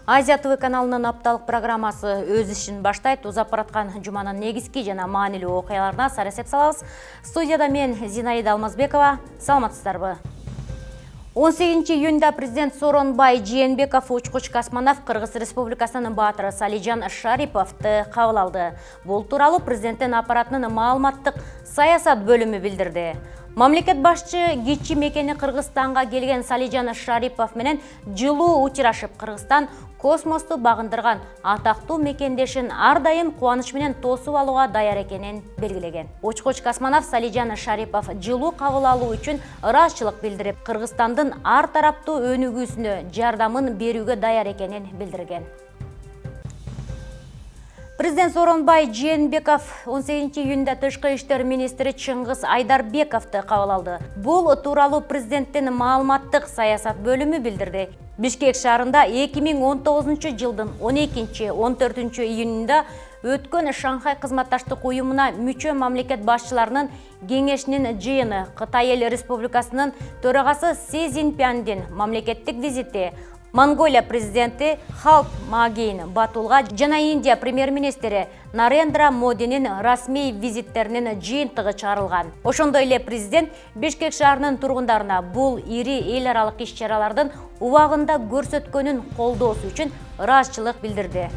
Азия ТВ каналынын апталык программасы өз ишин баштайт. Узап бараткан жуманын негизги жана маанилүү окуяларына сарасеп салабыз. Студияда мен Зинаида Алмазбекова. Саламатсыздарбы? 18 июнда президент Сооронбай Жээнбеков учкуч космонавт Кыргыз Республикасынын баатыры Салижан Шариповду кабыл алды. Бул тууралуу президенттин аппаратынын маалыматтык саясат бөлүмү билдирди. Мамлекет башчы кичи мекени Кыргызстанга келген Салижан Шарипов менен жылуу учурашып, Кыргызстан космосту багындырган атактуу мекендешин ар дайым кубаныч менен тосуп алууга даяр экенин белгилеген. Учкуч космонавт Салижан Шарипов жылуу кабыл алуу үчүн ыраазычылык билдирип, Кыргызстандын ар тараптуу өнүгүүсүнө жардамын берүүгө даяр экенин билдирген. Президент Сооронбай Жээнбеков 18 июнда тышкы иштер министри Чыңгыз Айдарбековду кабыл алды. Бул тууралуу президенттин маалыматтык саясат бөлүмү билдирди. Бишкек шаарында 2019 жылдын 12-14 июнунда өткөн Шанхай кызматташтык уюмуна мүчө мамлекет башчыларынын кеңешинин жыйыны, Кытай Эл Республикасынын төрагасы Си Цзиньпиндин мамлекеттик визити, Монголия президенти Халк Магейн Батулга жана Индия премьер-министри Нарендра Модинин расмий визиттеринин жыйынтыгы чыгарылган. Ошондой эле президент Бишкек шаарынын тургундарына бул ири эл аралык иш-чаралардын убагында көрсөткөнүн колдоосу үчүн ыраазычылык билдирди.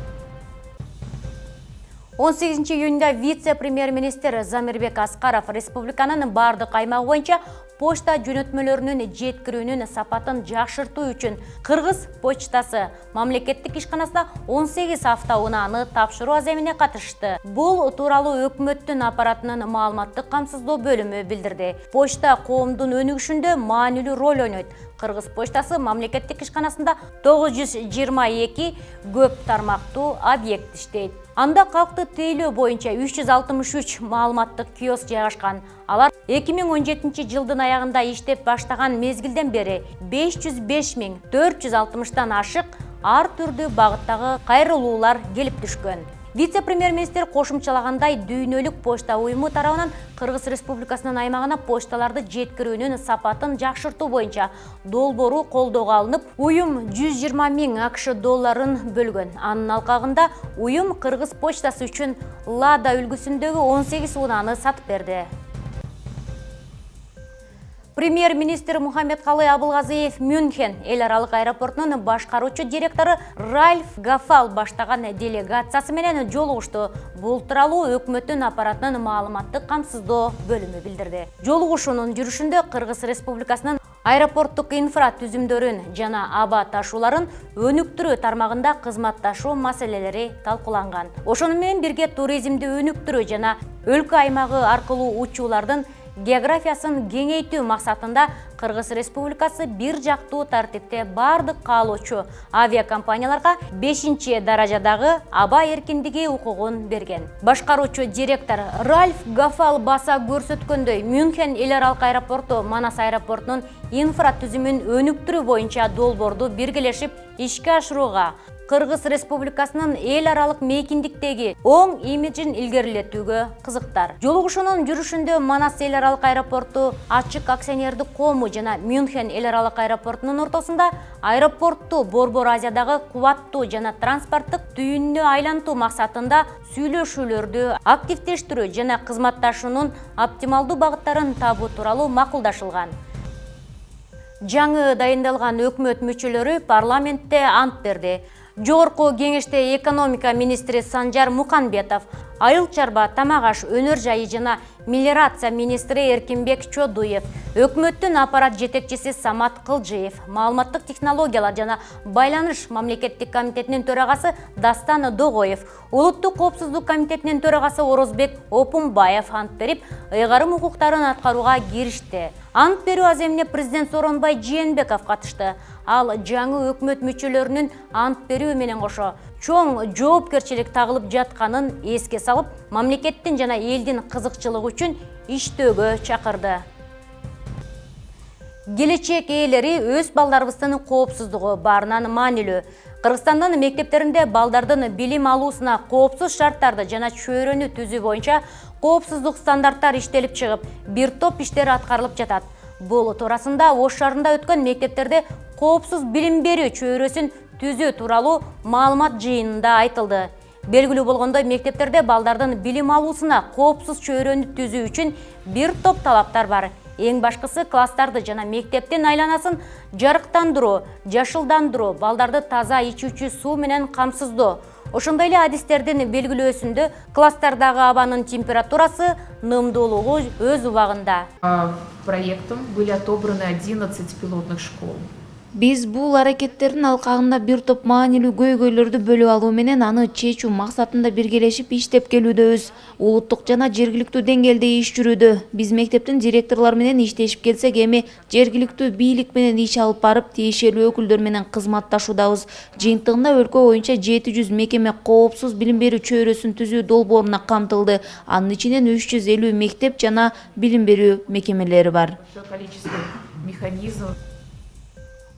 18 июнда вице-премьер-министр Замирбек Аскаров республиканын бардык аймагы боюнча почта жөнөтмөлөрүнүн жеткирүүнүн сапатын жакшыртуу үчүн Кыргыз почтасы мамлекеттик ишканасында 18 автоунааны тапшыруу аземине катышты. Бул тууралуу өкмөттүн аппаратынын маалыматтык камсыздоо бөлүмү билдирди. Почта коомдун өнүгүшүндө маанилүү роль ойнойт. Кыргыз почтасы мамлекеттик ишканасында 922 көп тармактуу объект иштейт. Анда калкты тейлөө боюнча 363 маалыматтык киоск жайгашкан. Алар 2017 жылдын аягында иштеп баштаган мезгилден бери 505.460 ашык ар түрдүү багыттагы кайрылуулар келип түшкөн. Вице-премьер-министр кошумчалагандай, дүйнөлүк почта уюму тарабынан Кыргыз Республикасынын аймагына почталарды жеткирүүнүн сапатын жакшыртуу боюнча долбоору колдоого алынып, уюм 120.000 АКШ долларын бөлгөн. Анын алкагында уюм Кыргыз почтасы үчүн Лада үлгүсүндөгү 18 унааны сатып берди. Премьер-министр Мухаммедкалый Абылгазиев Мюнхен эл аралык аэропортунун башкаруучу директору Ральф Гафал баштаган делегациясы менен жолугушту. Бул тууралуу өкмөттүн аппаратынын маалыматтык камсыздоо бөлүмү билдирди. Жолугушуунун жүрүшүндө Кыргыз Республикасынын аэропорттук инфра түзүмдөрүн жана аба ташууларын өнүктүрүү тармагында кызматташуу маселелери талкууланган. Ошону менен бирге туризмди өнүктүрүү жана өлкө аймагы аркылуу учуулардын географиясын кеңейтүү максатында Кыргыз Республикасы бир жактуу тартипте бардык каалоочу авиакомпанияларга 5-даражадагы аба эркиндиги укугун берген. Башкаруучу директор Ральф Гафал баса көрсөткөндөй, Мюнхен эл аралык аэропорту Манас аэропортунун инфра түзүмүн өнүктүрүү боюнча долбоорду биргелешип ишке ашырууга, Кыргыз Республикасынын эл аралык мейкиндиктеги оң имиджин илгерилетүүгө кызыктар. Жолугушуунун жүрүшүндө Манас эл аралык аэропорту ачык акционердик коому жана Мюнхен эл аралык аэропортунун ортосунда аэропортту Борбор Азиядагы кубаттуу жана транспорттук түйүнүнө айлантуу максатында сүйлөшүүлөрдү активдештирүү жана кызматташуунун оптималдуу багыттарын табуу тууралуу макулдашылган. Жаңы дайындалган өкмөт мүчөлөрү парламентте ант берди. Жогорку кеңеште экономика министри Санжар Муканбетов, айыл чарба, тамак аш, өнөр жайы жана мелиорация министри Эркинбек Чодуев, өкмөттүн аппарат жетекчиси Самат Кылжиев, маалыматтык технологиялар жана байланыш мамлекеттик комитетинин төрагасы Дастан Догоев, улуттук коопсуздук комитетинин төрагасы Орозбек Опумбаев ант берип, ыйгарым укуктарын аткарууга киришти. Ант берүү аземине президент Сооронбай Жээнбеков катышты. Ал жаңы өкмөт мүчөлөрүнүн ант берүү менен кошо чоң жоопкерчилик тагылып жатканын эске салып, мамлекеттин жана элдин кызыкчылыгы үчүн иштөөгө чакырды. Келечек ээлери өз балдарыбыздын коопсуздугу баарынан маанилүү. Кыргызстандын мектептеринде балдардын билим алуусуна коопсуз шарттарды жана чөйрөнү түзүү боюнча коопсуздук стандарттар иштелип чыгып, бир топ иштер аткарылып жатат. Бул туурасында Ош шаарында өткөн мектептерде коопсуз билим берүү чөйрөсүн түзүү тууралуу маалымат жыйынында айтылды. Белгилүү болгондой, мектептерде балдардын билим алуусуна коопсуз чөйрөнү түзүү үчүн бир топ талаптар бар. Эң башкысы класстарды жана мектептин айланасын жарыктандыруу, жашылдандыруу, балдарды таза ичүүчү суу менен камсыздоо. Ошондой эле адистердин белгилөөсүндө класстардагы абанын температурасы, нымдуулугу өз убагында. Проектом были отобраны 11 пилотных школ. Биз бул аракеттердин алкагында бир топ маанилүү көйгөйлөрдү бөлүп алуу менен аны чечүү максатында биргелешип иштеп келүүдөбүз. Улуттук жана жергиликтүү деңгээлде иш жүрүүдө. Биз мектептин директорлору менен иштешип келсек, эми жергиликтүү бийлик менен иш алып барып, тиешелүү өкүлдөр менен кызматташуудабыз. Жыйынтыгында өлкө боюнча 700 мекеме коопсуз билим берүү чөйрөсүн түзүү долбооруна камтылды. Анын ичинен 350 мектеп жана билим берүү мекемелери бар. Количество механизмов.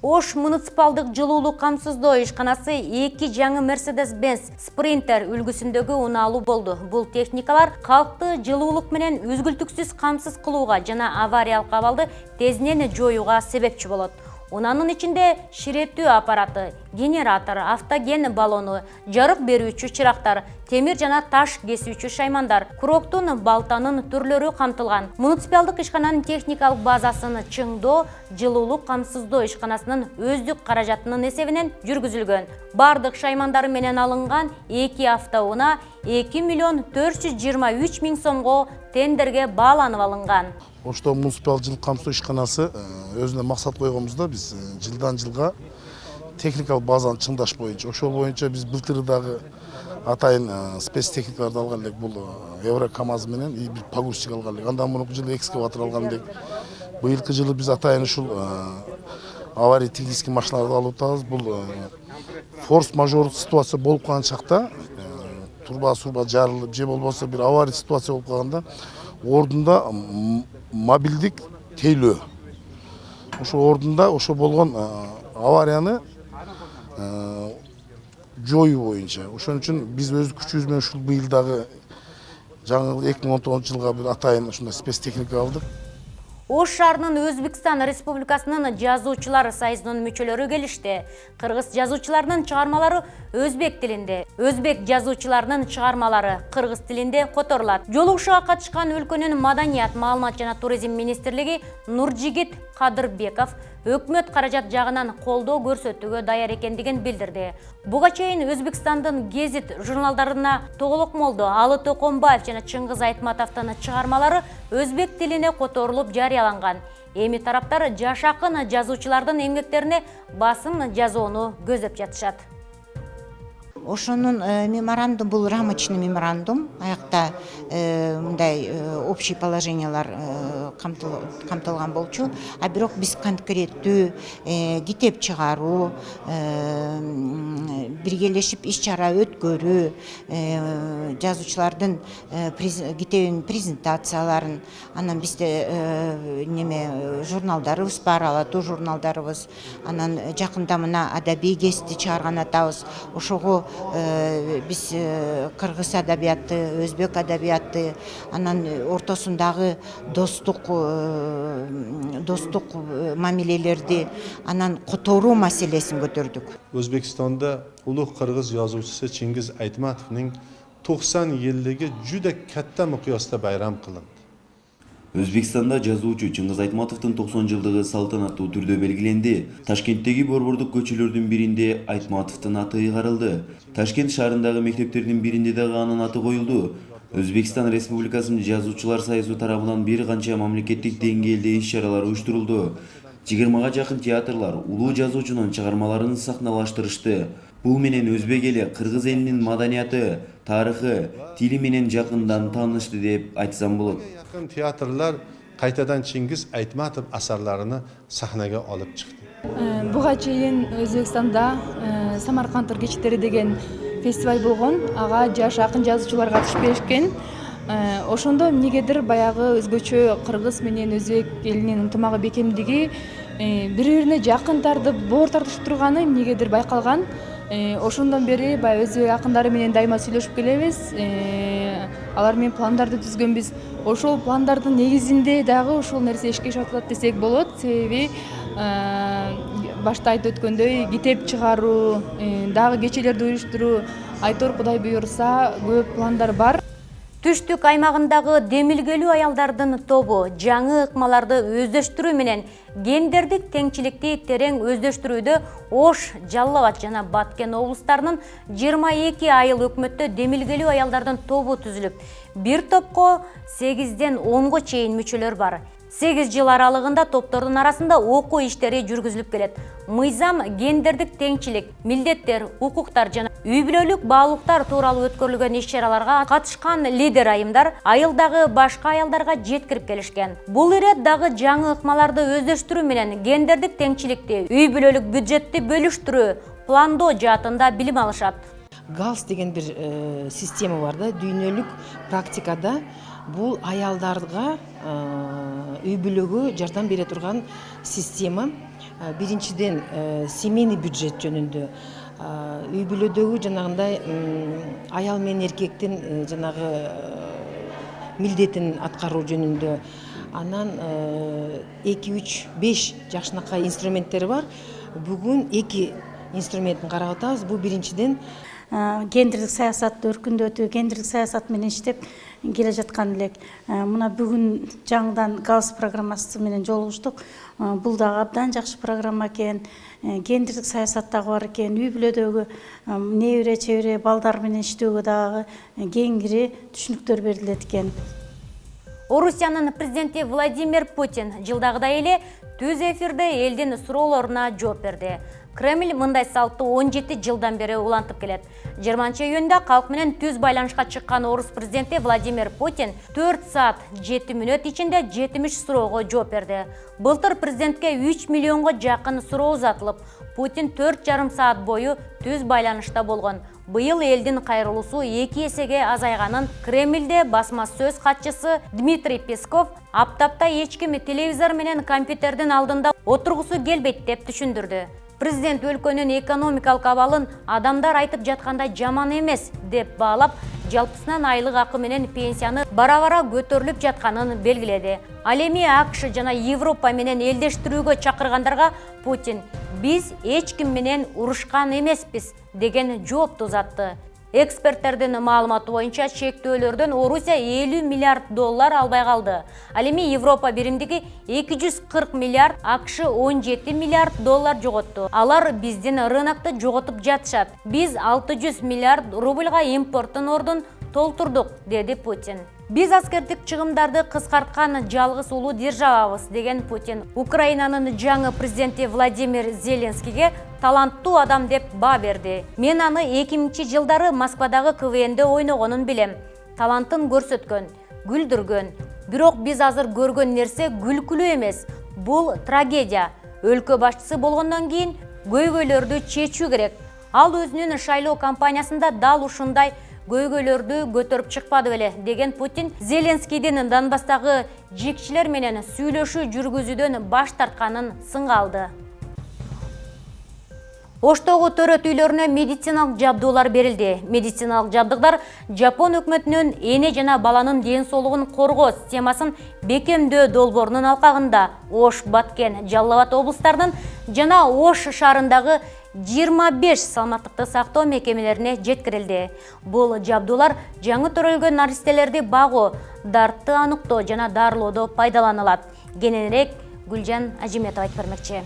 Ош муниципалдык жылуулук камсыздоо ишканасы 2 жаңы Mercedes-Benz Sprinter үлгүсүндөгү унаалуу болду. Бул техникалар калкты жылуулук менен үзгүлтүксүз камсыз кылууга жана авариялык абалды тезинен жоюуга себепчи болот. Унанын ичинде ширеттүү аппараты, генератор, автоген баллону, жарык берүүчү чырактар, темир жана таш кесүүчү шаймандар, куроктун, балтанын түрлөрү камтылган. Муниципалдык ишкананын техникалык базасын чыңдоо жылуулук камсыздоо ишканасынын өздүк каражатынын эсебинен жүргүзүлгөн. Бардык шаймандары менен алынган 2 автоунаа 2 миллион 423 миң сомго тендерге бааланып алынган. Ошто муниципалдык жылуулук камсыздоо ишканасы өзүнө максат койгонбузда биз жылдан жылга техникалык базаны чыңдаш боюнча, ошол боюнча биз былтыр дагы атайын спецтехникаларды алган элек. Бул Евро КАМАЗ менен бир погрузчик алган элек. Андан мурунку жылы экскаватор алган элек. Быйылкы жылы биз атайын ушул аварий технический машиналарды алып атабыз. Бул форс-мажор ситуация болуп калган чакта, турба жарылып же болбосо бир аварий ситуация болуп калганда ордунда мобилдик тейлөө. Ошо ордунда ошо болгон аварияны жоюу боюнча. Ошон үчүн биз өз күчүбүз менен ушул быйыл дагы жаңы 2019 жылга бир атайын ушундай спецтехника алдык. Ош шаарынын Өзбекстан Республикасынын жазуучулар союзунун мүчөлөрү келишти. Кыргыз жазуучуларынын чыгармалары өзбек тилинде, өзбек жазуучуларынын чыгармалары кыргыз тилинде которулат. Жолугушууга катышкан өлкөнүн маданият, маалымат жана туризм министрлиги Нуржигит Кадырбеков өкмөт каражат жагынан колдоо көрсөтүүгө даяр экендигин билдирди. Буга чейин Өзбекстандын гезит журналдарына Тоголок Молдо, Алы Токомбаев жана Чыңгыз Айтматовдун чыгармалары өзбек тилине которулуп жарыяланган. Эми тараптар жаш акын жазуучулардын эмгектерине басым жазууну көздөп жатышат. Ошонун меморандум бул рамочный меморандум, аякта мындай общий положениялар камтылган болчу. А бирок биз конкреттүү китеп чыгаруу, биргелешип иш чара өткөрүү, жазуучулардын китебин презентацияларын, анан бизде журналдарыбыз бар, Алатуу журналдарыбыз, анан жакында мына адабий гезитти чыгарган атабыз. Ошого биз кыргыз адабияты, өзбек адабияты, анан ортосундагы достук мамилелерди анан которуу маселесин көтөрдүк. Өзбекстанда улуг кыргыз жазуучусу Чыңгыз Айтматовдун 90 yilligi juda katta miqyosda bayram qilindi. Өзбекстанда жазуучу Чыңгыз Айтматовдун 90 жылдыгы салтанаттуу түрдө белгиленди. Ташкенттеги борбордук көчөлөрдүн биринде Айтматовдун аты ыйгарылды. Ташкент шаарындагы мектептердин биринде дагы анын аты коюлду. Өзбекстан Республикасынын жазуучулар союзу тарабынан бир канча мамлекеттик деңгээлде иш-чаралар уюштурулду. 20га жакын театрлар улуу жазуучунун чыгармаларын сахналаштырышты. Бул менен өзбек эли кыргыз элинин маданияты, тарыхы, тили менен жакындан таанышты деп айтсам болот. Teatrlar qaytadan Çingiz Aytmatov asarlarini sahnaga olib chiqdi. Буга чейин Өзбекстанда Самарканд кечтери деген фестиваль болгон. Ага жаш акын жазуучулар катышып беришкен. Ошондо эмнегедир баягы өзгөчө кыргыз менен өзбек элинин ынтымагы бекемдиги бири-бирине жакын тартып, боор тартышып турганы эмнегедир байкалган. Ошондон бери баягы өз акындары менен дайыма сүйлөшүп келебиз. Алар менен пландарды түзгөнбүз. Ошол пландардын негизинде дагы ошол нерсе ишке ашып атат десек болот. Себеби башта айтып өткөндөй китеп чыгаруу, дагы кечелерди уюштуруу, айтор Кудай буйрса көп пландар бар. Түштүк аймагындагы демилгелүү аялдардын тобу жаңы ыкмаларды өздөштүрүү менен гендердик теңчиликти терең өздөштүрүүдө Ош, Жалал Абад жана Баткен облустарынын 22 айыл өкмөттө демилгелүү аялдардын тобу түзүлүп, бир топко 8ден 10го чейин мүчөлөр бар. 8 жыл аралыгында топтордун арасында окуу иштери жүргүзүлүп келет. Мыйзам гендердик теңчилик, милдеттер, укуктар жана үй бүлөлүк баалуулуктар тууралуу өткөрүлгөн иш-чараларга катышкан лидер айымдар айылдагы башка аялдарга жеткирип келишкен. Бул ирет дагы жаңы ыкмаларды өздөштүрүү менен гендердик теңчиликти, үй бүлөлүк бюджетти бөлүштүрүү, пландоо жаатында билим алышат. ГАЛС деген бир система бар да, дүйнөлүк практикада бул аялдарга үй бүлөгө жардам бере турган система. Биринчиден семейный бюджет жөнүндө, үй бүлөдөгү жанагындай аял менен эркектин жанагы милдетин аткаруу жөнүндө. Анан 2-3-5 жакшынакай инструменттери бар. Бүгүн 2 инструментин карап атабыз. Бул биринчиден гендерлик саясатты өркүндөтүү, гендерлик саясат менен иштеп келе жаткан элек. Мына бүгүн жаңыдан ГАЛС программасы менен жолугуштук. Бул дагы абдан жакшы программа экен. Гендерлик саясат дагы бар экен. Үй бүлөдөгү небере, чебере балдар менен иштөөгө дагы кеңири түшүнүктөр берилет экен. Орусиянын президенти Владимир Путин жылдагыдай эле түз эфирде элдин суроолоруна жооп берди. Кремль мындай салтты 17 жылдан бери улантып келет. 20-июнда калк менен түз байланышка чыккан орус президенти Владимир Путин 4 саат 7 мүнөт ичинде 70 суроого жооп берди. Былтыр президентке 3 миллионго жакын суроо узатылып, Путин 4,5 саат бою түз байланышта болгон. Быйыл элдин кайрылуусу 2 эсеге азайганын Кремльде басма сөз катчысы Дмитрий Песков аптапта эч ким телевизор менен компьютердин алдында отургусу келбейт деп түшүндүрдү. Президент өлкөнүн экономикалык абалын адамдар айтып жаткандай жаман эмес деп баалап, жалпысынан айлык акы менен пенсияны бара-бара көтөрүлүп жатканын белгиледи. Ал эми АКШ жана Европа менен элдештирүүгө чакыргандарга Путин «Биз эч ким менен урушкан эмеспиз» деген жоопту узатты. Эксперттердин маалыматы боюнча чектөөлөрдөн Орусия 50 миллиард доллар албай калды. Ал эми Европа биримдиги 240 миллиард, АКШ 17 миллиард доллар жоготту. Алар биздин рынокто жоготуп жатышат. Биз 600 миллиард рубльга импорттун ордун толтурдук, деди Путин. Биз аскердик чыгымдарды кыскарткан жалгыз улуу державабыз, деген Путин Украинанын жаңы президенти Владимир Зеленскийге таланттуу адам деп баа берди. Мен аны 2000 жылдары Москвадагы КВНде ойногонун билем. Талантын көрсөткөн, күлдүргөн. Бирок биз азыр көргөн нерсе күлкүлүү эмес. Бул трагедия. Өлкө башчысы болгондон кийин көйгөйлөрдү чечүү керек. Ал өзүнүн шайлоо кампаниясында дал ушундай көйгөйлөрдү көтөрүп чыкпады беле, деген Путин Зеленскийдин Донбасстагы жикчилер менен сүйлөшүү жүргүзүүдөн баш тартканын сынга алды. Оштогу төрөт үйлөрүнө медициналык жабдуулар берилди. Медициналык жабдыктар Жапон өкмөтүнүн эне жана баланын ден соолугун коргоо системасын бекемдөө долбоорунун алкагында Ош, Баткен, Жалал Абад облустарынын жана Ош шаарындагы 25 саламаттыкты сактоо мекемелерине жеткирилди. Бул жабдуулар жаңы төрөлгөн наристелерди багуу, дартты аныктоо жана дарылоодо пайдаланылат. Кененирээк Гүлжан Ажиметова айтып бермекчи.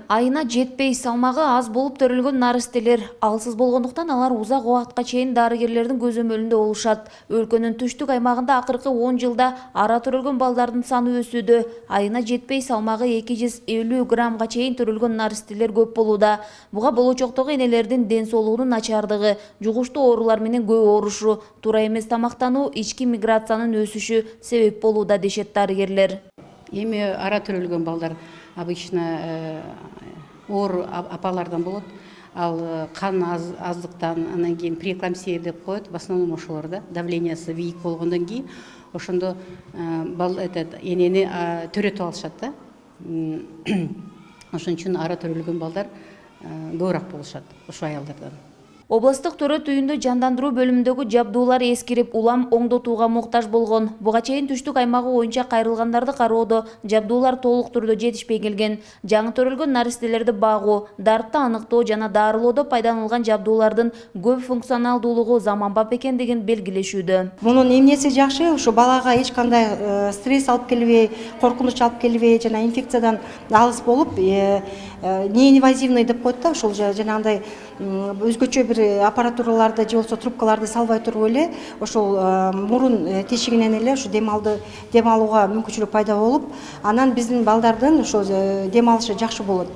Айына жетпей салмагы аз болуп төрөлгөн наристелер алсыз болгондуктан алар узак убакытка чейин дарыгерлердин көзөмөлүндө болушат. Өлкөнүн түштүк аймагында акыркы 10 жылда ара төрөлгөн балдардын саны өсүүдө. Айына жетпей салмагы 250 граммга чейин төрөлгөн наристелер көп болууда. Буга болочоктогу энелердин ден соолугунун начардыгы, жугуштуу оорулар менен көп оорушу, туура эмес тамактануу, ички миграциянын өсүшү себеп болууда, дешет дарыгерлер. Эми ара төрөлгөн балдар обычно оор апалардан болот. Ал кан аздыктан, анан кийин преэклампсия деп коет, в основном ошолор да, давлениясы бийик болгондон кийин ошондо энени төрөтүп алышат да. ошон үчүн ара төрөлгөн балдар көбүрөөк болушат ошол аялдардан. Областық төрөт үйүндө жандандыруу бөлүмүндөгү жабдуулар эскирип, улам оңдотууга муктаж болгон. Буга чейин түштүк аймагы боюнча кайрылгандарды кароодо жабдуулар толук түрдө жетишпей келген. Жаңы төрөлгөн наристелерди багуу, дарпты аныктоо жана дарылоодо пайдаланылган жабдуулардын көп функционалдуулугу заманбап экендигин белгилешүүдө. Мунун эмнеси жакшы, ушу балага эч кандай стресс алып келбей, коркунуч алып келбей, жана инфекциядан алыс болуп, неинвазивный деп коет да, ушул жанагындай өзгөчө бир аппаратураларды же болбосо трубкаларды салбай туруп эле ошол мурун тешигинен эле ушу дем алууга мүмкүнчүлүк пайда болуп, анан биздин балдардын ошо дем алышы жакшы болот.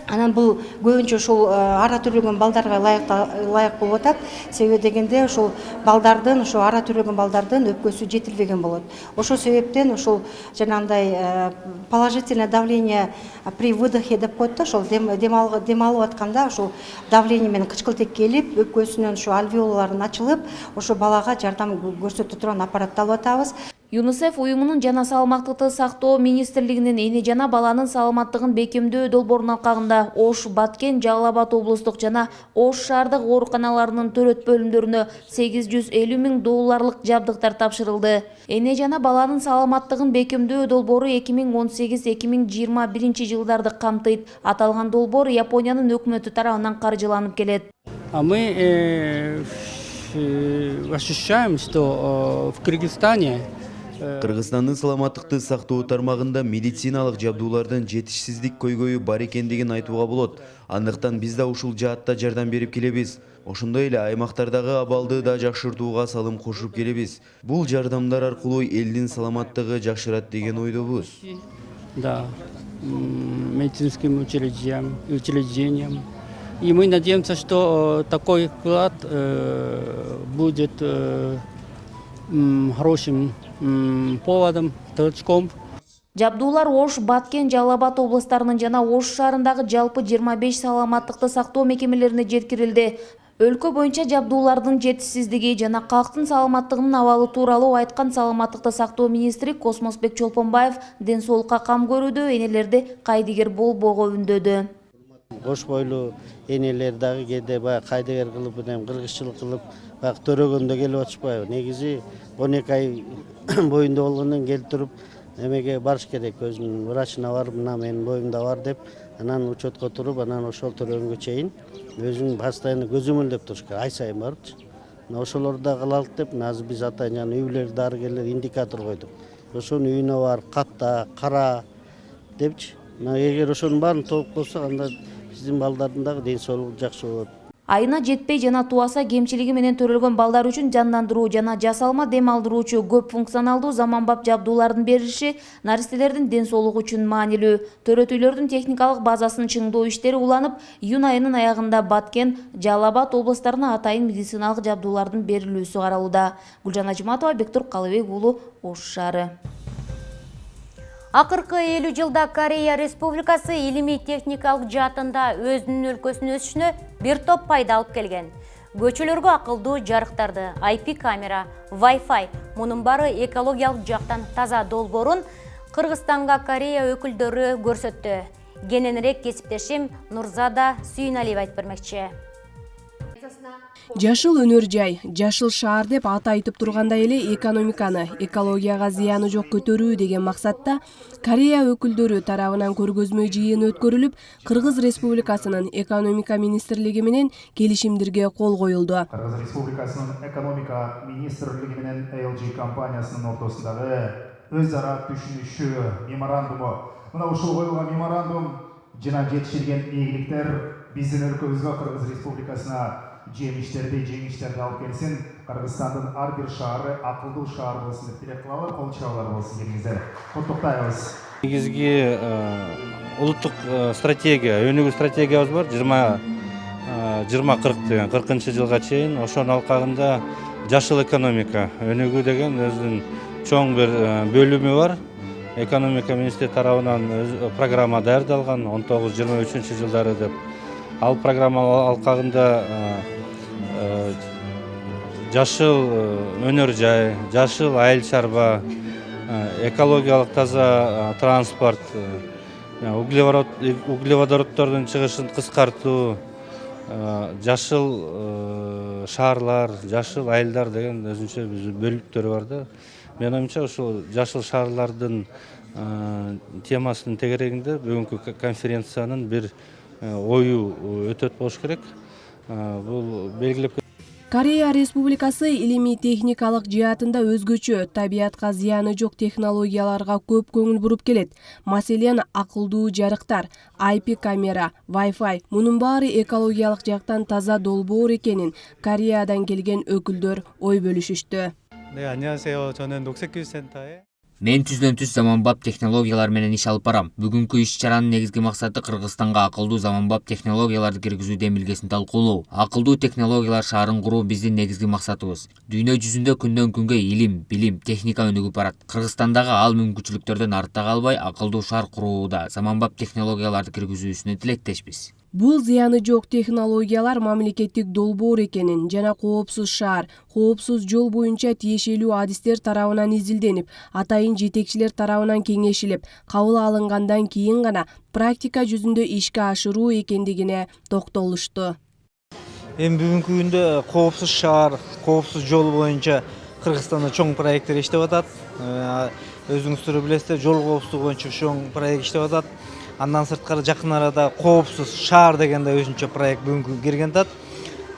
Анан бул көбүнчө ушул ара төрөлгөн балдарга лайык болуп атат. Себеби дегенде ушул балдардын, ошо ара төрөлгөн балдардын өпкөсү жетилбеген болот. Ошол себептен ушул жанагындай положительное давление при выдохе деп коет да, ошол дем алып атканда ошол давление менен кычкылтек келип, өпкөсүнөн ошо альвеолаларын ачылып, ошо балага жардам көрсөтө турган аппаратты алып атабыз. ЮНИСЕФ уюмунун жана саламаттыкты сактоо министрлигинин эне жана баланын саламаттыгын бекемдөө долбоорунун алкагында Ош, Баткен, Жалал Абад облустук жана Ош шаардык ооруканаларынын төрөт бөлүмдөрүнө 850 000 долларлык жабдыктар тапшырылды. Эне жана баланын саламаттыгын бекемдөө долбоору 2018-2021 жылдарды камтыйт. Аталган долбоор Япониянын өкмөтү тарабынан каржыланып келет. Мы ощущаем, что в Кыргызстане Кыргызстандын саламаттыкты сактоо тармагында медициналык жабдуулардын жетишсиздик көйгөйү бар экендигин айтууга болот. Андыктан биз да ушул жаатта жардам берип келебиз. Ошондой эле аймактардагы абалды да жакшыртууга салым кошуп келебиз. Бул жардамдар аркылуу элдин саламаттыгы жакшырат деген ойдобуз. Да, медицинским учреждениям. И мы надеемся, что такой вклад будет хорошим поводом, толчком. Жабдуулар Ош, Баткен, Жалал Абад областарынын жана Ош шаарындагы жалпы 25 саламаттыкты сактоо мекемелерине жеткирилди. Өлкө боюнча жабдуулардын жетишсиздиги жана калктын саламаттыгынын абалы тууралуу айткан саламаттыкты сактоо министри Космосбек Чолпонбаев ден соолукка кам көрүүдө энелерди кайдыгер болбоого үндөдү. Ош бойлуу энелер дагы кээде баягы кайдыгер кылып, кыргызчылык кылып, баягы төрөгөндө келип атышпайбы. Негизи 12 ай боюнда болгондон келип туруп, эмеге барыш керек, өзүнүн врачына барып, мына менин боюмда бар деп, анан учетко туруп, анан ошол төрөнгө чейин өзүн постоянно көзөмөлдөп туруш керек, ай сайын барыпчы. Ошолорду да кылалык деп, азыр биз атайын үйлөр, дарыгерлер индикатор койдук. Ошонун үйүнө бар, катта, кара депчи. Эгер ошонун баарын толук болсо, анда биздин балдардын дагы ден соолугу жакшы болот. Айына жетпей жана туаса кемчилиги менен төрөлгөн балдар үчүн жандандыруу жана жасалма дем алдыруучу көп функционалдуу заманбап жабдуулардын берилиши наристелердин ден соолугу үчүн маанилүү. Төрөт үйлөрдүн техникалык базасын чыңдоо иштери уланып, июнь айынын аягында Баткен, Жалал Абад областарына атайын медициналык жабдуулардын берилүүсү каралууда. Гүлжан Ажыматова, Бектур Калыбек уулу, Ош шаары. Акыркы 50 жылда Корея Республикасы илимий-техникалык жаатында өзүнүн өлкөсүнүн өсүшүнө бир топ пайда алып келген. Көчөлөргө акылдуу жарыктарды, IP камера, Wi-Fi, мунун бары экологиялык жактан таза долбоорун Кыргызстанга Корея өкүлдөрү көрсөттү. Кененирээк кесиптешим Нурзада Сүйүналиева айтып бермекчи. Жашыл өнөр жай, жашыл шаар деп аты айтып тургандай эле экономиканы, экологияга зыяны жок көтөрүү деген максатта Корея өкүлдөрү тарабынан көргөзмө жыйын өткөрүлүп, Кыргыз Республикасынын экономика министрлиги менен келишимдерге кол коюлду. Кыргыз Республикасынын экономика министрлиги менен LG компаниясынын ортосундагы өз ара түшүнүшүү меморандуму. Мына ушул коюлган меморандум жана жетишилген ийгиликтер биздин өлкөбүзгө, Кыргыз Республикасына жеңиштерди алып келсин, Кыргызстандын ар бир шаары акылдуу шаар болсун деп тилек кылалы, кол чабуулар болсун дегениңиздер. Куттуктайбыз. Негизги улуттук стратегия, өнүгүү стратегиябыз бар, 20-40 деген 40-жылга чейин. Ошонун алкагында жашыл экономика өнүгүү деген өзүнүн чоң бир бөлүмү бар. Экономика министри тарабынан программа даярдалган 19-23 жылдары деп. Ал программа алкагында жашыл өнөр жай, жашыл айыл чарба, экологиялык таза транспорт, углеводороддордун чыгышын кыскартуу, жашыл шаарлар, жашыл айылдар деген өзүнчө бөлүктөрү бар да. Менин оюмча ушул жашыл шаарлардын темасынын тегерегинде бүгүнкү конференциянын бир ою өтөт болуш керек. Бул белгилеп Корея Республикасы илимий техникалык жаатында өзгөчө, табиятка зыяны жок технологияларга көп көңүл буруп келет. Маселен, акылдуу жарыктар, IP камера, Wi-Fi мунун баары экологиялык жактан таза долбоор экенин Кореядан келген өкүлдөр ой бөлүшүштү. 네, 안녕하세요. 저는 녹색교육센터의 Мен түздөн-түз заманбап технологиялар менен иш алып барам. Бүгүнкү иш-чаранын негизги максаты Кыргызстанга акылдуу заманбап технологияларды киргизүү демилгесин талкуулоо. Акылдуу технологиялар шаарын куруу биздин негизги максатыбыз. Дүйнө жүзүндө күндөн күнгө илим, билим, техника өнүгүп барат. Кыргызстандагы ал мүмкүнчүлүктөрдөн артта калбай, акылдуу шаар курууда заманбап технологияларды киргизүүсүнө тилектешпиз. Бул зыяны жок технологиялар мамлекеттик долбоор экенин жана коопсуз шаар, коопсуз жол боюнча тиешелүү адистер тарабынан изилденип, атайын жетекчилер тарабынан кеңешилип, кабыл алынгандан кийин гана практика жүзүндө ишке ашыруу экендигине токтолушту. Эми бүгүнкү күндө коопсуз шаар, коопсуз жол боюнча Кыргызстанда чоң проекттер иштеп атат. Өзүңүздөр билесиздер, жол коопсуздугу боюнча чоң проект иштеп атат. Андан сырткары жакын арада коопсуз шаар деген да өзүнчө проект бүгүнкү кирген атат.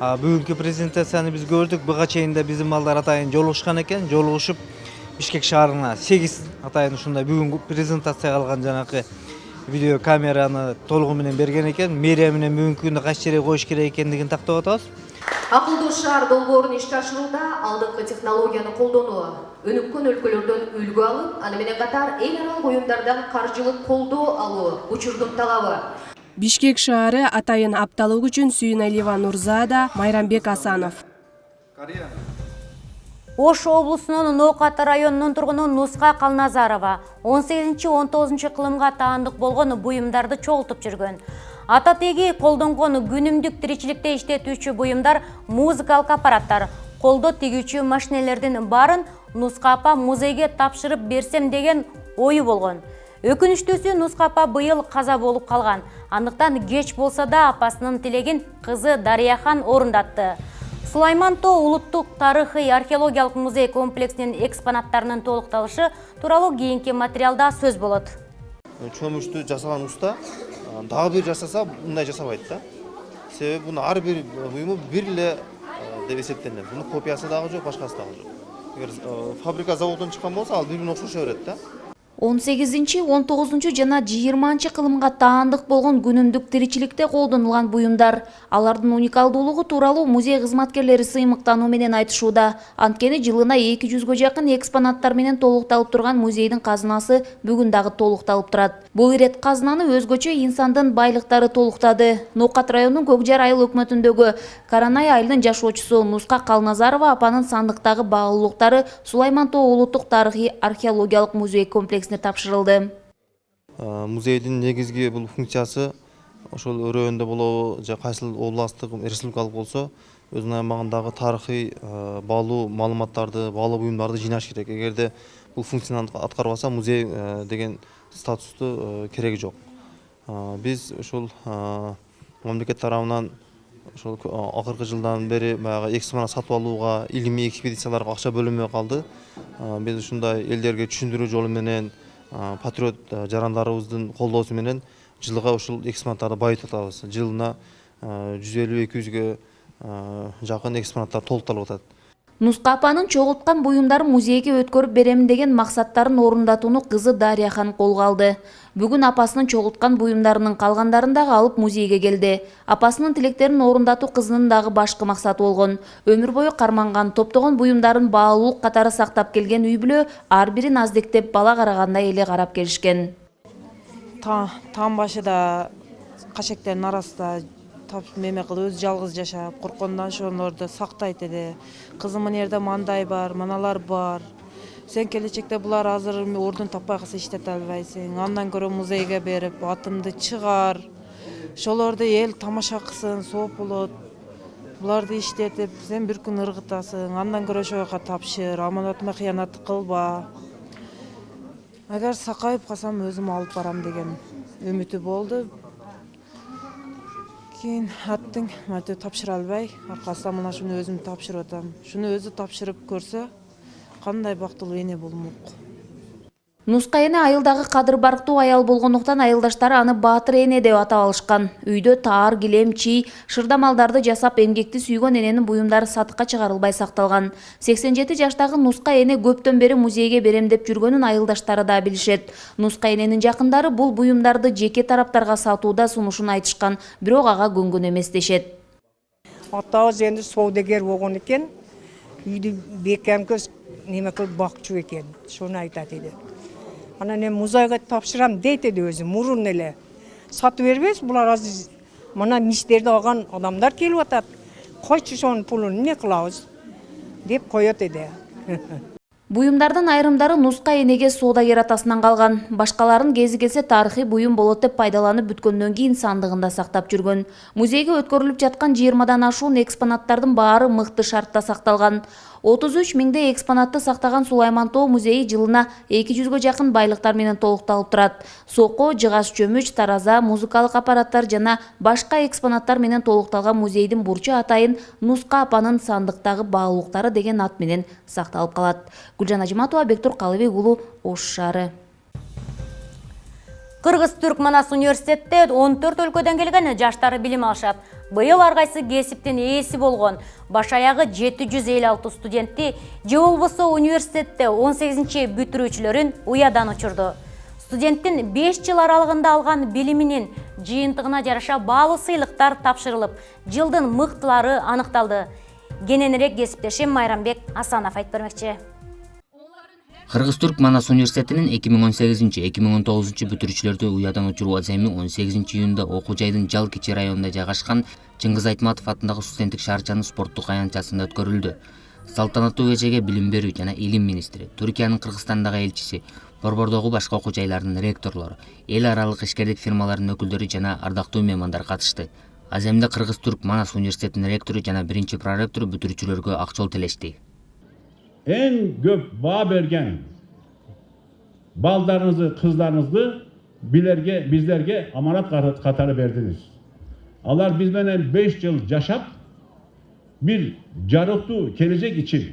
Бүгүнкү презентацияны биз көрдүк. Буга чейин да биздин балдар атайын жолугушкан экен. Жолугушуп Бишкек шаарына 8 атайын ушундай бүгүнкү презентацияга алган жанакы видео камераны толугу менен берген экен. Мэрия менен бүгүнкү күндө кайсы жерге коюш керек экендигин тактап атабыз. Акылдуу шаар долбоорун ишке ашырууда алдыңкы технологияны колдонуу, өнүккөн өлкөлөрдөн үлгү алып, аны менен катар эл аралык уюмдардан каржылык колдоо алуу учурдун талабы. Бишкек шаары атайын апталык үчүн Сүйүналиева Нурзада, Майрамбек Асанов. Ош облусунун Ноокат районунун тургуну Нуска Калназарова 18-19 кылымга таандык болгон буюмдарды чогултуп жүргөн. Ата теги колдонгон күнүмдүк тиричиликте иштетүүчү буюмдар, музыкалык аппараттар, колдо тигүүчү машинелердин баарын Нуска апа музейге тапшырып берсем деген ою болгон. Өкүнүчтүүсү Нуска апа быйыл каза болуп калган. Андыктан кеч болсо да апасынын тилегин кызы Дарияхан орундатты. Сулайман Тоо улуттук тарыхый археологиялык музей комплексинин экспонаттарынын толукталышы тууралуу кийинки материалда сөз болот. Чөмүштү жасаган уста дагы бир жасаса мындай жасабайт да. Себеби буну ар бир буюму бир эле деп эсептелет. Бунун копиясы дагы жок, башкасы дагы жок. Эгер фабрика заводдон чыккан болсо ал бири-бирине окшошо берет да. 18-19 жана 20 кылымга таандык болгон күнүмдүк тиричиликте колдонулган буюмдар. Алардын уникалдуулугу тууралуу музей кызматкерлери сыймыктануу менен айтышууда. Анткени жылына 200гө жакын экспонаттар менен толукталып турган музейдин казынасы бүгүн дагы толукталып турат. Бул ирет казынаны өзгөчө инсандын байлыктары толуктады. Ноокат районунун Көкжар айыл өкмөтүндөгү Каранай айылынын жашоочусу Нуска Калназарова апанын сандыктагы баалуулуктары Сулайман Тоо улуттук тарыхый археологиялык музей комплекс тапшырылды. Музейдин негизги бул функциясы ошол өрөөндө болобу же кайсыл областтык, республикалык болсо өзүнүн аймагындагы тарыхый баалуу маалыматтарды, баалуу буюмдарды жыйнаш керек. Эгерде бул функцияны аткарбаса музей деген статусту кереги жок. Биз ушул мамлекет тарабынан ошол акыркы жылдан бери баягы экспонат сатып алууга, илимий экспедицияларга акча бөлүнбөй калды. Биз ушундай элдерге түшүндүрүү жолу менен, патриот жарандарыбыздын колдоосу менен жылга ушул экспонаттарды байытып атабыз. Жылына 150-200гө жакын экспонаттар толукталып атат. Нуска апанын чогулткан буюмдарын музейге өткөрүп беремин деген максаттарын орундатууну кызы Дарияхан колго алды. Бүгүн апасынын чогулткан буюмдарынын калгандарын дагы алып музейге келди. Апасынын тилектерин орундатуу кызынын дагы башкы максаты болгон. Өмүр бою карманган, топтогон буюмдарын баалуулук катары сактап келген үй бүлө ар бирин аздектеп бала карагандай эле карап келишкен. Таң башыда кашектердин арасында меме кылып өз жалгыз жашап, корккондон ошолорду сактайт эле. Кызым мына жерде мандай бар, маналар бар. Сен келечекте булар азыр ордун таппай калса иштете албайсың. Андан көрө музейге берип, атымды чыгар. Ошолорду эл тамаша кылсын, сооп болот. Буларды иштетип, сен бир күн ыргытасың. Андан көрө ошого тапшыр, аманатыма кыянат кылба. Эгер сакайып калсам өзүм алып барам деген үміті болды. Кейін аттың мәті тапшыра албай, арқасында мына шуны өзім тапшырып атам. Шуны өзі тапшырып көрсе, қандай бақтылы ене болмақ. Нуска эне айылдагы кадыр барктуу аял болгондуктан айылдаштары аны Баатыр эне деп атап алышкан. Үйдө таар, килем, чий, шырда малдарды жасап эмгекти сүйгөн эненин буюмдары сатыкка чыгарылбай сакталган. 87 жаштагы Нуска эне көптөн бери музейге берем деп жүргөнүн айылдаштары да билишет. Нуска эненин жакындары бул буюмдарды жеке тараптарга сатууда сунушун айтышкан, бирок ага көнгөн эмес дешет. Атабыз энди соодагер болгон экен, үйдү бекемгө неме кылып бакчу экен, шуну айтат эди. Ана не музейге тапшырам дейт эди өзү, мурун эле. Сатып бербейбиз, булар азыр мына миштерди алган адамдар келип атат. Койчу шонун пулун эмне кылабыз деп коет эди. Буюмдардын айрымдары Нуска энеге соодагер атасынан калган. Башкаларын кези келсе тарыхый буюм болот деп пайдаланып бүткөндөн кийин сандыгында сактап жүргөн. Музейге өткөрүлүп жаткан 20дан ашуун экспонаттардын баары мыкты шартта сакталган. 33 миңдей экспонатты сактаган Сулайман Тоо музейи жылына 200-гө жакын байлыктар менен толукталып турат. Соко, жыгас чөмүч, тараза, музыкалык аппараттар жана башка экспонаттар менен толукталган музейдин бурчу атайын Нуска апанын сандыктагы баалуулуктары деген ат менен сакталып калат. Гүлжан Ажиматова, Бектур Калыбек уулу, Ош шаары. Кыргыз-Түрк Манас университетте 14 өлкөдөн келген жаштары билим алышат. Быйыл ар кайсы кесиптин ээси болгон. Баш аягы 756 студентти же болбосо университетте 18-чи бүтүрүүчүлөрүн уядан учурду. Студенттин 5 жыл аралыгында алган билиминин жыйынтыгына жараша баалуу сыйлыктар тапшырылып, жылдын мыктылары аныкталды. Кененирээк кесиптешим Майрамбек Асанов айтып бермекчи. Кыргыз-Түрк Манас университетинин 2018-2019 бүтүрүүчүлөрдү уядан учуруу аземи 18-июнда окуу жайдын Жал Кичи районунда жайгашкан Чыңгыз Айтматов атындагы студенттик шаарчанын спорттук аянтчасында өткөрүлдү. Салтанаттуу кечеге билим берүү жана илим министри, Түркиянын Кыргызстандагы элчиси, борбордогу башка окуу жайлардын ректорлору, эл аралык ишкерлик фирмаларынын өкүлдөрү жана ардактуу меймандар катышты. Аземде Кыргыз-Түрк Манас университетинин ректору жана биринчи проректору бүтүрүүчүлөргө ак жол телешти. En köp bağ bergen baldarınızı, kızlarınızı bizlerge amanat katarı verdiniz. Allah biz benden 5 yıl yaşap bir carıktu gelecek için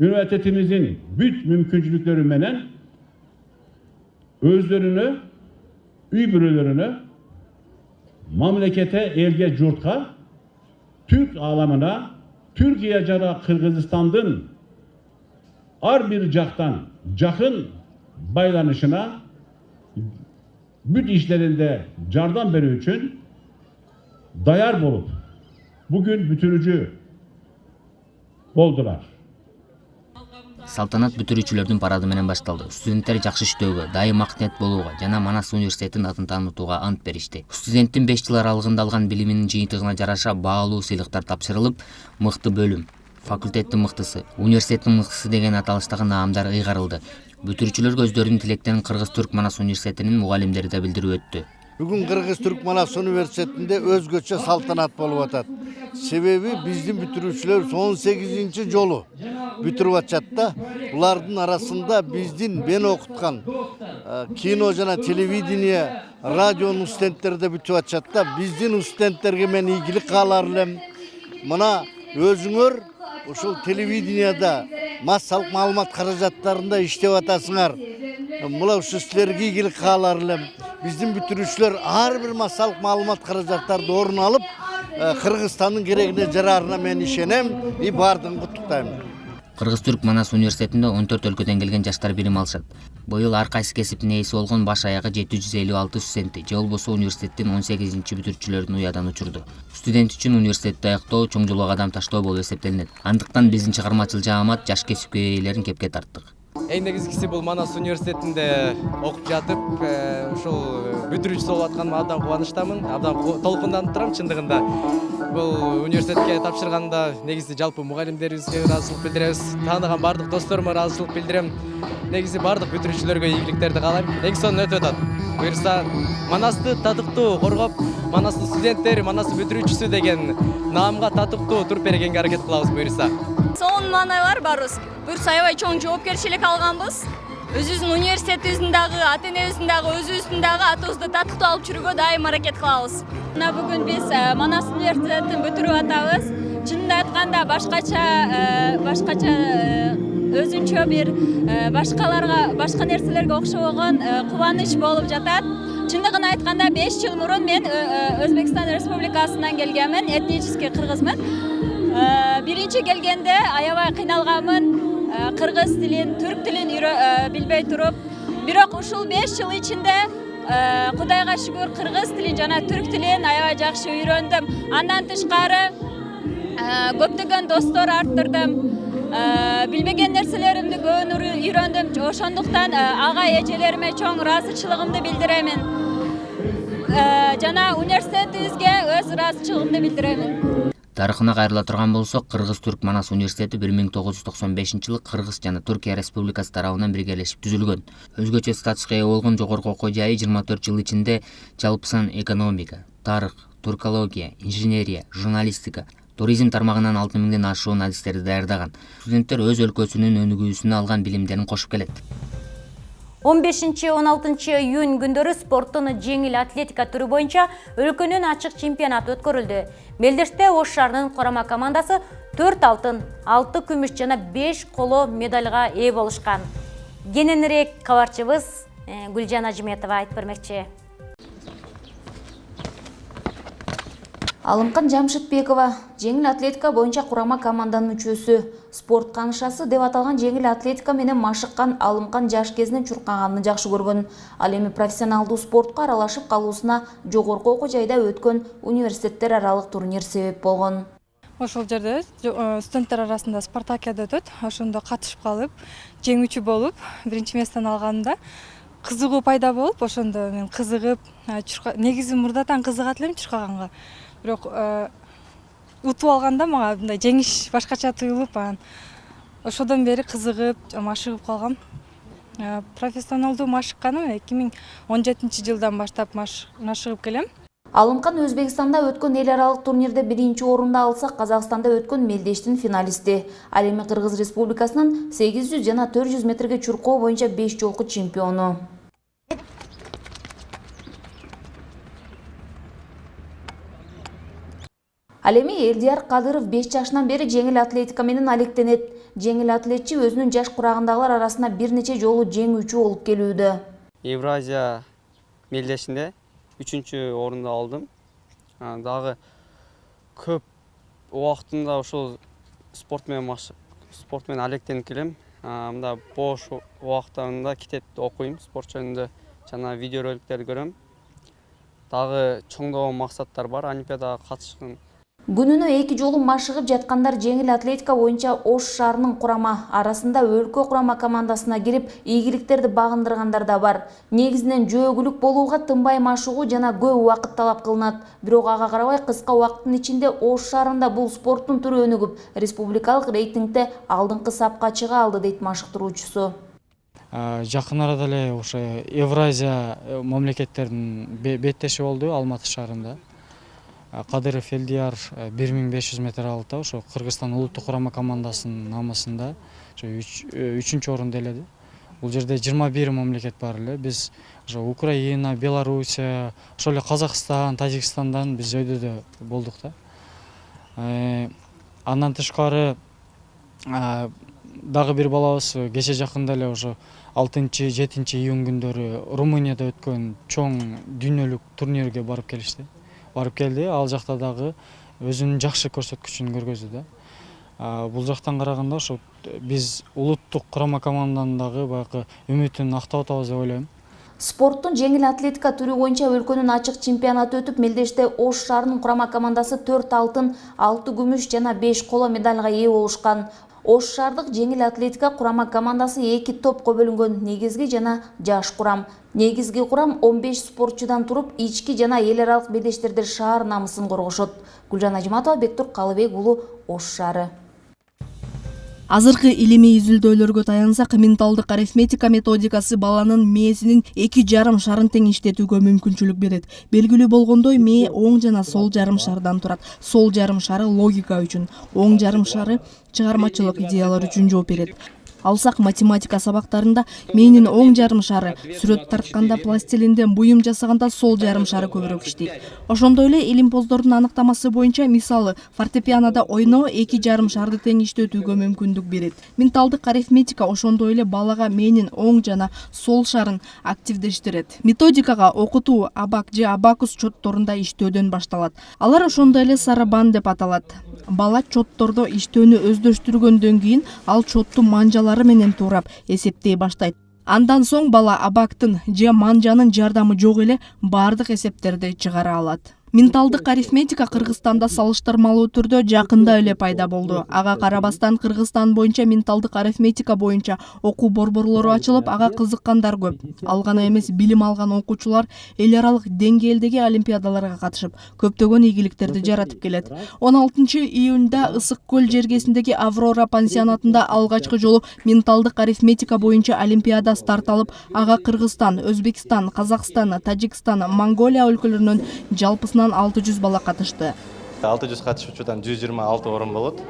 üniversitetimizin büt mümkünçülükleri menen özlerini, üybürülerini mamlekete, elge, curtka, Türk alamına, Türkiye jana Kırgızistan'ın ar bir jaktan jakın baylanışına büt işlerinde jardan berүү üçün dayar bolup bugün bütürücü boldular. Салтанат бүтүрүүчүлөрдүн парады менен башталды. Студенттер жакшы иштөөгө, дайым акниет болууга жана Манас университетинин атын таанытууга ант беришти. Студенттин 5 жыл аралыгында алган билиминин жыйынтыгына жараша баалуу сыйлыктар тапшырылып, мыкты бөлүм, факультеттин мыктысы, университеттин мыктысы деген аталыштагы наамдар ыйгарылды. Бүтүрүүчүлөргө өздөрүнүн тилектерин Кыргыз-Түрк Манас университетинин мугалимдери да билдирип өттү. Бүгүн Кыргыз-Түрк Манас университетинде өзгөчө салтанат болуп атат. Себеби биздин бүтүрүүчүлөр 18-ci жолу бүтүрүп атышат да. Булардын арасында биздин мен окуткан кино жана телевидение, радионун студенттери да бүтүп атышат да. Биздин студенттерге мен ийгилик каалар элем. Мына өзүңөр ушул телевидениеда массалык маалымат каражаттарында иштеп атасыңар. Мына ушу силерге ийгилик каалар элем. Биздин бүтүрүүчүлөр ар бир массалык маалымат каражаттарды орун алып, Кыргызстандын керегине жараарына мен ишенем, и бардыгын куттуктайм. Кыргыз-Түрк Манас университетинде 14 өлкөдөн келген жаштар билим алышат. Быйыл ар кайсы кесиптин ээси болгон баш аягы 756 студентти же болбосо университеттин 18-ci бүтүрүүчүлөрүн уядан учурду. Студент үчүн университетти аяктоо чоң жолго кадам таштоо болуп эсептелинет. Андыктан биздин чыгармачыл жаамат жаш кесипке ээлерин кепке тарттык. Эң негизгиси бул Манас университетинде окуп жатып, ушул бүтүрүүчүсү болуп атканыма абдан кубанычтамын, абдан толкунданып турам чындыгында. Бул университетке тапшырганда негизи жалпы мугалимдерибизге ыраазычылык билдиребиз, тааныган бардык досторума ыраазычылык билдирем. Негизи бардык бүтүрүүчүлөргө ийгиликтерди каалайм. Эң сонун өтүп атат. Буюрса Манасты татыктуу коргоп, Манастын студенттери, Манастын бүтүрүүчүсү деген наамга татыктуу туруп бергенге аракет кылабыз буюрса. Сонун маанайлар барбыз. Буюрса аябай чоң жоопкерчилик алганбыз. өзүбүздүн университетибиздин дагы, ата энебиздин дагы, өзүбүздүн дагы атыбызды татыктуу алып жүрүүгө дайым аракет кылабыз. Мына бүгүн биз Манас университетин бүтүрүп атабыз. Чынында айтканда башкача өзүнчө бир башка нерселерге окшобогон кубаныч болуп жатат. Чындыгын айтканда 5 жыл мурун мен Өзбекстан Республикасынан келгенмин, этнический кыргызмын. Биринчи келгенде аябай кыйналганмын, кыргыз тилин, түрк тилин билбей туруп. Бирок ушул 5 жыл ичинде Кудайга шүгүр кыргыз тилин жана түрк тилин аябай жакшы үйрөндүм. Андан тышкары көптөгөн достор арттырдым. Билбеген нерселеримди көбүн үйрөндүм. Ошондуктан ага эжелериме чоң ыраазычылыгымды билдиремин. Жана университетибизге өз ыраазычылыгымды билдиремин. Тарыхына кайрыла турган болсок, Кыргыз-Түрк Манас университети 1995-жылы Кыргыз жана Түркия Республикасы тарабынан биргелешип түзүлгөн. Өзгөчө статуска ээ болгон жогорку окуу жайы 24 жыл ичинде жалпы сан экономика, тарых, туркология, инженерия, журналистика, туризм тармагынан 6000ден ашуун адистерди даярдаган. Студенттер өз өлкөсүнүн өнүгүүсүнө алган билимдерин кошуп келет. 15-16 июнь күндөрү спорттун жеңил атлетика түрү боюнча өлкөнүн ачык чемпионаты өткөрүлдү. Мелдеште Ош шаарынын Корама командасы 4 алтын, 6 күмүш жана 5 коло медальга ээ болушкан. Кененирээк кабарчыбыз Гүлжан Ажметова айтып бермекчи. Алымкан Жамшитбекова жеңил атлетика боюнча курама команданын мүчөсү. Спорт канышасы деп аталган жеңил атлетика менен машыккан Алымкан жаш кезинен чуркаганын жакшы көргөн. Ал эми профессионалдуу спортко аралашып калуусуна жогорку окуу жайда өткөн университеттер аралык турнир себеп болгон. Ошол жерде студенттер арасында спартакиада өтөт. Ошондо катышып калып, жеңүүчү болуп, биринчи месттен алганда кызыгуу пайда болуп, ошондо мен кызыгып, негизи мурдатан кызыгат элем чуркаганга. Бирок утуп алганда мага мындай жеңиш башкача туюлуп, ошодон бери кызыгып, машыгып калгам. Профессионалдуу машыкканым 2017-жылдан баштап машыгып келем. Алымкан Өзбекстанда өткөн эл аралык турнирде биринчи орунду алса, Казакстанда өткөн Мелдештин финалисти. Ал эми Кыргыз Республикасынын 800 жана 400 метрге чуркоо боюнча 5 жолку чемпиону. Ал эми Элдияр Кадыров 5 жашынан бери жеңил атлетика менен алектенет. Жеңил атлетчи өзүнүн жаш курагындагылар арасында бир нече жолу жеңүүчү болуп келүүдө. Евразия мелдешинде 3-чү орунду алдым. Дагы көп убактында ошол спорт менен алектенип келем. Мында бош убактарымда китепти окуйм, спорт жөнүндө жана видеороликтерди көрөм. Дагы чоңдогон максаттар бар, Олимпиадага катышкым. Күнүнө 2 жолу машыгып жаткандар жеңил атлетика боюнча Ош шаарынын курама арасында өлкө курама командасына кирип, ийгиликтерди багындыргандар да бар. Негизинен жөөгүлүк болууга тынбай машыгуу жана көп убакыт талап кылынат. Бирок ага карабай кыска убакыттын ичинде Ош шаарында бул спорттун түрү өнүгүп, республикалык рейтингде алдыңкы сапка чыга алды дейт машыктыруучусу. Жакын арада эле ошо Евразия мамлекеттеринин беттеши болду Алматы шаарында. Кадыров Элдияр 1500 метр алды, ошо Кыргызстан улуттук курама командасынын намысында 3-чү орунду ээледи. Бул жерде 21 мамлекет бар эле. Биз ошо Украина, Белоруссия, ошол эле Казакстан, Тажикстандан биз өйдөдө болдук да. Андан тышкары дагы бир балабыз кече жакында эле ошо 6-7 июнь күндөрү Румынияда өткөн чоң дүйнөлүк турнирге барып келди. Ал жакта дагы өзүнүн жакшы көрсөткүчүн көргөздү да. Бул жактан караганда ошо биз улуттук курама команданын дагы баягы үмүтүн актап атабыз деп ойлойм. Спорттун жеңил атлетика түрү боюнча өлкөнүн ачык чемпионаты өтүп, Мелдеште Ош шаарынын курама командасы 4 алтын, 6 күмүш жана 5 коло медальга ээ болушкан. Ош шаардык жеңил атлетика курама командасы 2 топко бөлүнгөн, негизги жана жаш курам. Негизги курам 15 спортчудан туруп, ички жана эл аралык белдештерде шаар намысын коргошот. Гүлжан Ажматова, Бектур Калыбек уулу, Ош шаары. Азыркы илимий изилдөөлөргө таянсак, менталдык арифметика методикасы баланын мээсинин 2,5 шарын тең иштетүүгө мүмкүнчүлүк берет. Белгилүү болгондой, мээ оң жана сол жарым шардан турат. Сол жарым шары логика үчүн, оң жарым шары чыгармачылык идеялар үчүн жооп берет. Алсак математика сабактарында мээнин оң жарым шары, сүрөт тартканда пластилинден буюм жасаганда сол жарым шары көбүрөөк иштейт. Ошондой эле илимпоздордун аныктамасы боюнча мисалы фортепианода ойноо 2,5 шарды тең иштетүүгө мүмкүндүк берет. Менталдык арифметика ошондой эле балага мээнин оң жана сол шарын активдештирет. Методикага окутуу абак же абакус чотторунда иштөөдөн башталат. Алар ошондой эле сарабан деп аталат. Бала чоттордо иштөөнү өздөштүргөндөн кийин ал чотту манжалары менен туурап эсептей баштайт. Андан соң бала абактын же манжанын жардамы жок эле бардык эсептерди чыгара алат. Менталдык арифметика Кыргызстанда салыштырмалуу түрдө жакында эле пайда болду. Ага карабастан Кыргызстан боюнча менталдык арифметика боюнча окуу борборлору ачылып, ага кызыккандар көп. Ал гана эмес, билим алган окуучулар эл аралык деңгээлдеги олимпиадаларга катышып, көптөгөн ийгиликтерди жаратып келет. 16-июнда Ысык көл жергесиндеги Аврора пансионатында алгачкы жолу менталдык арифметика боюнча олимпиада старт алып, ага Кыргызстан, Өзбекстан, Казакстан, Тажикстан, Монголия өлкөлөрүнөн жалпысынан 600 бала катышты. 600 катышуучудан 126 орун болот.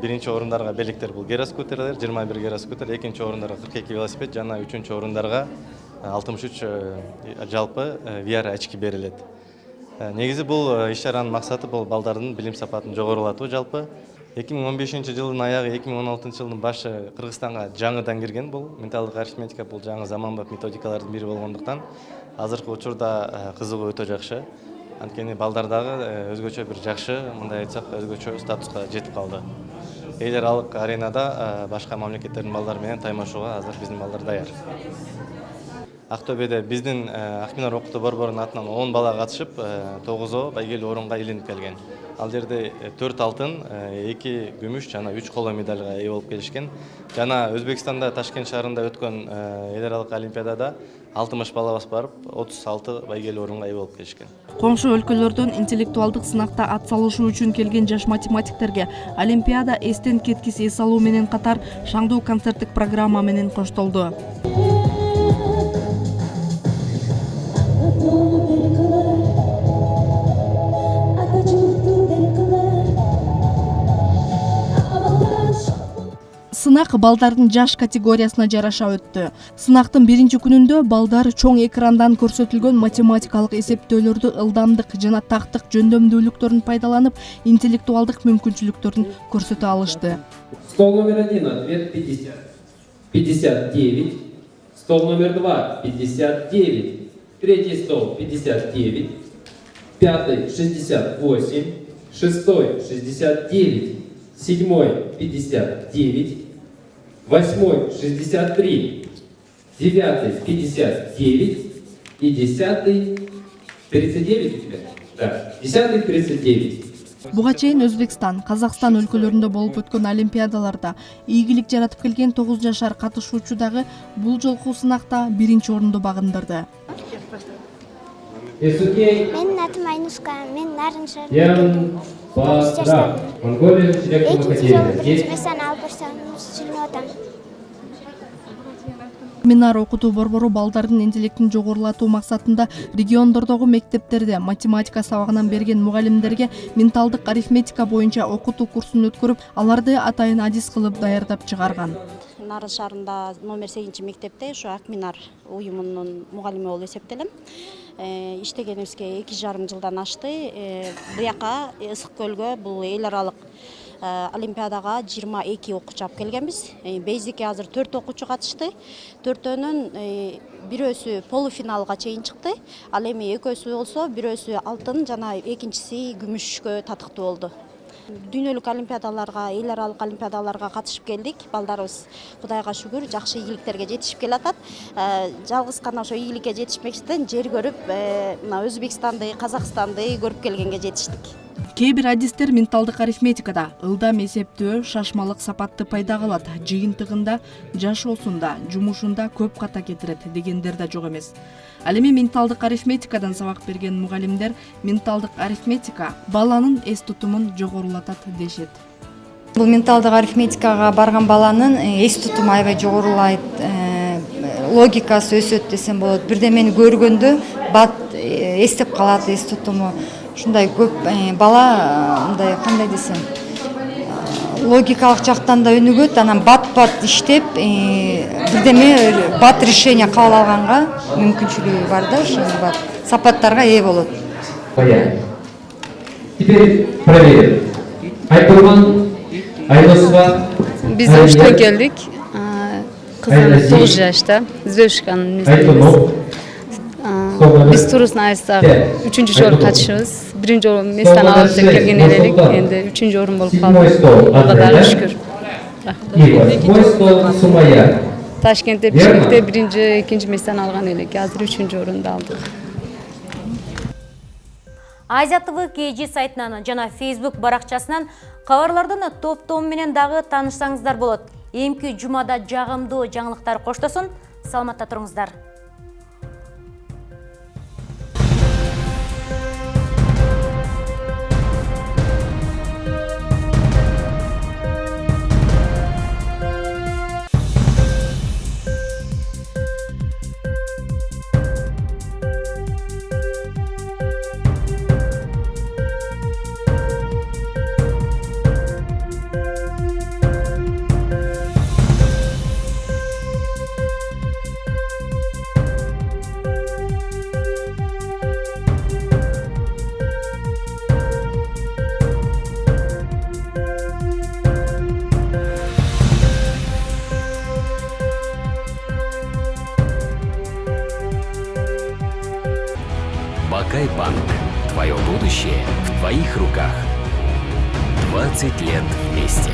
Биринчи орундарга белектер бул гироскутерлер, 21 гироскутер, экинчи орундарга 42 велосипед жана үчүнчү орундарга 63 жалпы VR очки берилет. Негизи бул иш-чаранын максаты бул балдардын билим сапатын жогорулатуу жалпы. 2015 жылдын аягы, 2016 жылдын башы Кыргызстанга жаңыдан кирген бул менталдык арифметика, бул жаңы заманбап методикалардын бири болгондуктан азыркы учурда кызыгуу өтө жакшы. Анткени балдардагы өзгөчө бир жакшы, мындай айтсак, өзгөчө статуска жетип калды. Эл аралык аренада башка мамлекеттердин балдары менен таймашууга азыр биздин балдар даяр. Ақтөбеде биздин Акминар окутуу борборунун атынан 10 бала катышып, 9 байгелүү орунга илинип келген. Ал жерде 4 алтын, 2 күмүш жана 3 коло медальга ээ болуп келишкен. Жана Өзбекстанда Ташкент шаарында өткөн эл аралык олимпиадада 60 бала басып барып, 36 байгелүү орунга ээ болуп келишкен. Коңшу өлкөлөрдөн интеллектуалдык сынакта ат салышуу үчүн келген жаш математиктерге олимпиада эстен кеткис эс алуу менен катар шаңдуу концерттик программа менен коштолду. Сынак балдардын жаш категориясына жараша өттү. Сынактын биринчи күнүндө балдар чоң экрандан көрсөтүлгөн математикалык эсептөөлөрдү ылдамдык жана тактык жөндөмдүүлүктөрүн пайдаланып, интеллектуалдык мүмкүнчүлүктөрүн көрсөтө алышты. Стол номер 1, ответ 50. 59. Стол номер 2, 59. Третий стол 59. Пятый 68. Шестой 69. Седьмой 59. Восьмой 63, девятый 59 и 10-й 39 у тебя? Да, 10-й 39. Буга чейин Өзбекстан, Казакстан өлкөлөрүндө болуп өткөн олимпиадаларда ийгилик жаратып келген 9 жашар катышуучу дагы бул жолку сынакта биринчи орунду багындырды. Менин атым Айнуска, мен Нарыншар. Монголия Чиректова Минар окутуу борбору балдардын интеллектин жогорулатуу максатында региондордогу мектептерде математика сабагынан берген мугалимдерге менталдык арифметика боюнча окутуу курсун өткөрүп, аларды атайын адис кылып даярдап чыгарган. Нарын шаарында номер 8 мектепте ушу Акминар уюмунун мугалими болуп эсептелем. Иштегенибизге 2,5 жылдан ашты. Буяка Ысык көлгө бул эл аралык олимпиадага 22 окуучу алып келгенбиз. Бейзикке азыр 4 окуучу катышты. 4-өнүн бирөөсү полуфиналга чейин чыкты. Ал эми экөөсү болсо бирөөсү алтын жана экинчиси күмүшкө татыктуу болду. Дүйнөлүк олимпиадаларга, эл аралык олимпиадаларга катышып келдик. Балдарыбыз Кудайга шүгүр жакшы ийгиликтерге жетишип келатат. Жалгыз гана ошо ийгиликке жетишмектен жер көрүп, мына Өзбекстанды, Казакстанды көрүп келгенге жетиштик. Кээ бир адистер менталдык арифметикада ылдам эсептөө, шашмалык сапатты пайда кылат, жыйынтыгында жашоосунда, жумушунда көп ката кетирет дегендер да жок эмес. Ал эми менталдык арифметикадан сабак берген мугалимдер менталдык арифметика баланын эс тутумун жогорулатат дешет. Бул менталдык арифметикага барган баланын эс тутуму аябай жогорулайт, логикасы өсөт десем болот. Бирдемени көргөндө бат эстеп калат, эс тутуму. Ушундай көп бала мындай кандай десем, логикалык жактан да өнүгөт, анан бат иштеп, бирдеме бат решение кабыл алганга мүмкүнчүлүгү бар да, ошол бат сапаттарга ээ болот. Теперь проверим. Айтурман Айносова. Биз Омскіден келдик. Кызым 9 жашта, Звездочканын местебиз. Биз турусын айсак 3-чү орун катышыбыз. 1-чи орун месттен алып деп келген элек, энди 3-чү орун болуп калды. Аллага да шүкүр. Мой стол Сумая. Ташкентте, Бишкекте 1-чи, 2-чи месттен алган элек. Азыр 3-чү орунду алдык. Азия ТВ KG сайтынан жана Facebook баракчасынан кабарлардын топтом менен дагы таанышсаңыздар болот. Эмки жумада жагымдуу жаңылыктар коштосун. Саламатта туруңуздар. Бакай Банк. Твое будущее в твоих руках. 20 лет вместе.